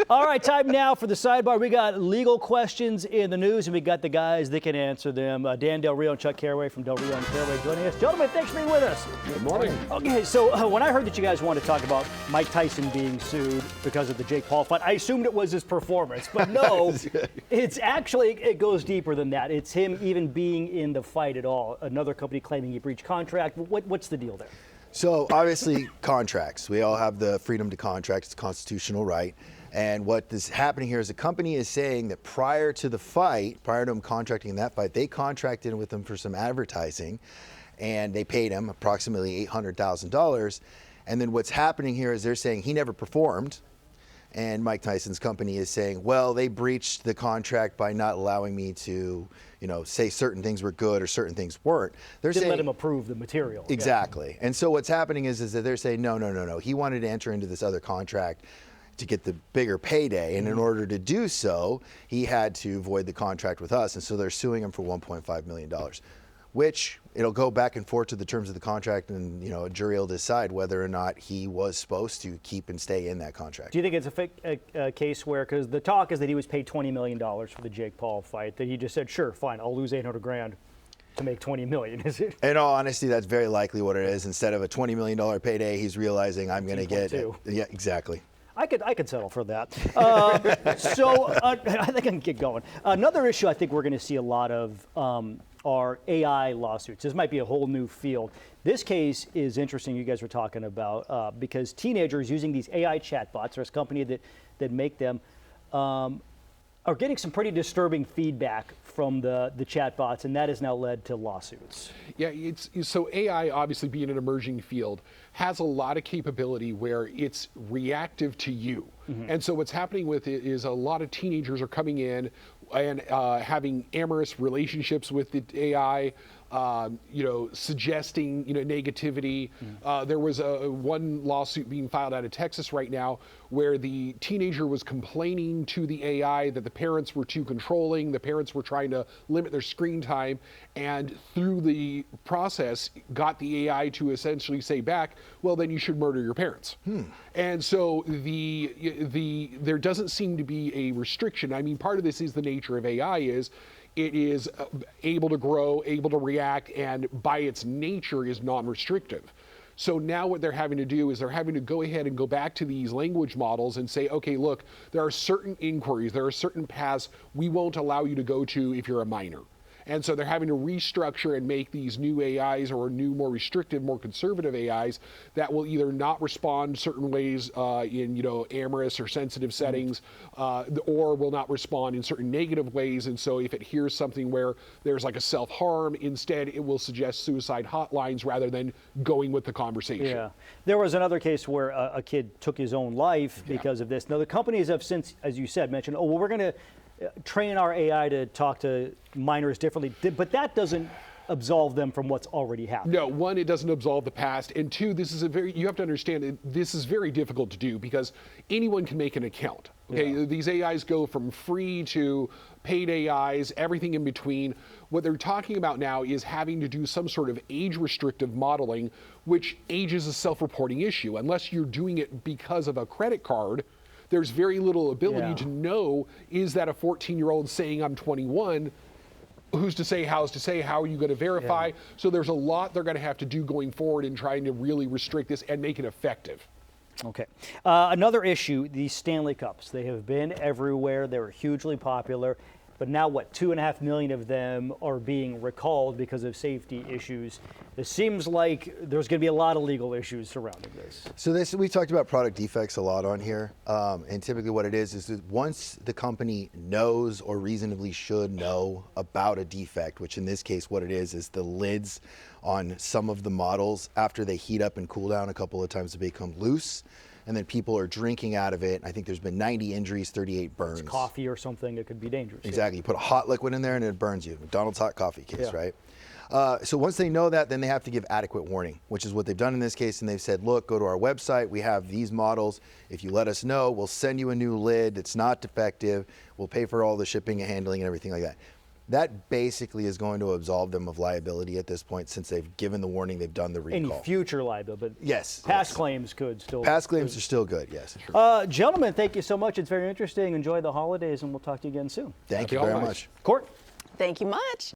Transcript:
All right, time now for the sidebar. We got legal questions in the news, and we got the guys that can answer them. Dan Del Rio and Chuck Carraway from Del Rio and Carraway joining us. Gentlemen, thanks for being with us. Good morning. Okay, so when I heard that you guys wanted to talk about Mike Tyson being sued because of the Jake Paul fight, I assumed it was his performance, but no, it's actually, it goes deeper than that. It's him even being in the fight at all. Another company claiming he breached contract. What's the deal there? So obviously contracts. We all have the freedom to contract. It's a constitutional right. And what is happening here is the company is saying that prior to the fight, prior to him contracting in that fight, they contracted with him for some advertising, and they paid him approximately $800,000. And then what's happening here is they're saying he never performed, and Mike Tyson's company is saying, well, they breached the contract by not allowing me to, say certain things were good or certain things weren't. Didn't let him approve the material. Exactly. Yeah. And so what's happening is that they're saying, no. He wanted to enter into this other contract to get the bigger payday, and in order to do so, he had to void the contract with us, and so they're suing him for $1.5 million, which it'll go back and forth to the terms of the contract, and a jury will decide whether or not he was supposed to keep and stay in that contract. Do you think it's a case where, because the talk is that he was paid $20 million for the Jake Paul fight, that he just said, sure, fine, I'll lose $800,000 to make $20 million, is it? In all honesty, that's very likely what it is. Instead of a $20 million payday, he's realizing I'm going to get, yeah, exactly. I could settle for that. I think I can get going. Another issue I think we're going to see a lot of are AI lawsuits. This might be a whole new field. This case is interesting. You guys were talking about because teenagers using these AI chatbots, there's a company that make them, are getting some pretty disturbing feedback from the chatbots, and that has now led to lawsuits. Yeah, so AI, obviously being an emerging field, has a lot of capability where it's reactive to you. Mm-hmm. And so what's happening with it is a lot of teenagers are coming in and having amorous relationships with the AI, suggesting, negativity. Mm-hmm. There was one lawsuit being filed out of Texas right now where the teenager was complaining to the AI that the parents were too controlling, the parents were trying to limit their screen time, and through the process got the AI to essentially say back, well, then you should murder your parents. And so there doesn't seem to be a restriction. I mean, part of this is the nature of AI is it is able to grow, able to react, and by its nature is non-restrictive. So now what they're having to do is they're having to go ahead and go back to these language models and say, okay, look, there are certain inquiries, there are certain paths we won't allow you to go to if you're a minor. And so they're having to restructure and make these new AIs or new, more restrictive, more conservative AIs that will either not respond certain ways in, amorous or sensitive settings, or will not respond in certain negative ways. And so if it hears something where there's like a self-harm, instead it will suggest suicide hotlines rather than going with the conversation. Yeah. There was another case where a kid took his own life because of this. Now, the companies have since, as you said, mentioned, oh, well, we're going to train our AI to talk to minors differently, but that doesn't absolve them from what's already happened. No, one, it doesn't absolve the past, and two, you have to understand this is very difficult to do because anyone can make an account. Okay, yeah. These AIs go from free to paid AIs, everything in between. What they're talking about now is having to do some sort of age-restrictive modeling, which age is a self-reporting issue. Unless you're doing it because of a credit card, there's very little ability to know, is that a 14-year-old saying I'm 21? Who's to say, how's to say, how are you going to verify? Yeah. So there's a lot they're going to have to do going forward in trying to really restrict this and make it effective. Okay. Another issue, these Stanley Cups. They have been everywhere. They were hugely popular. But now, 2.5 million of them are being recalled because of safety issues. It seems like there's going to be a lot of legal issues surrounding this. So we talked about product defects a lot on here. And typically what it is that once the company knows or reasonably should know about a defect, which in this case what it is the lids on some of the models, after they heat up and cool down a couple of times, they become loose. And then people are drinking out of it. I think there's been 90 injuries, 38 burns. It's coffee or something that could be dangerous. Exactly. You put a hot liquid in there and it burns you. McDonald's hot coffee case, right? So once they know that, then they have to give adequate warning, which is what they've done in this case. And they've said, look, go to our website. We have these models. If you let us know, we'll send you a new lid. It's not defective. We'll pay for all the shipping and handling and everything like that. that basically is going to absolve them of liability at this point, since they've given the warning, they've done the Any recall. future liability, but Yes. past yes. claims could still. Past claims are still good, yes. Gentlemen, thank you so much. It's very interesting. Enjoy the holidays, and we'll talk to you again soon. Thank Happy you very holidays. much. Court. Thank you much.